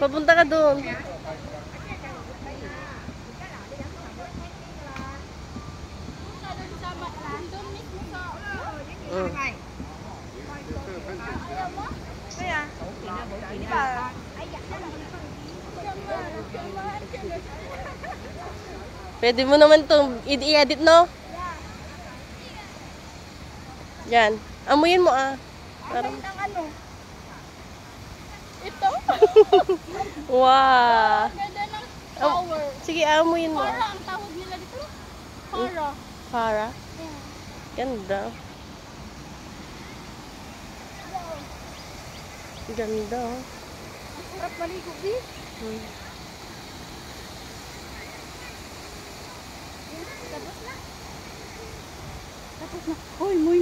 Papunta ka doon. Kaya, di ba? Pwede mo naman itong i-edit, no? Yan. Amuyin mo, ah. Parang ang ano? Ito? Wow. Ganda ng flower. Sige, amuyin mo. Para ang tawag nila dito. Para. Para? Ganda. Ganda. Ang sarap maligo, di? Tapos na. Tapos na. Hoy, muy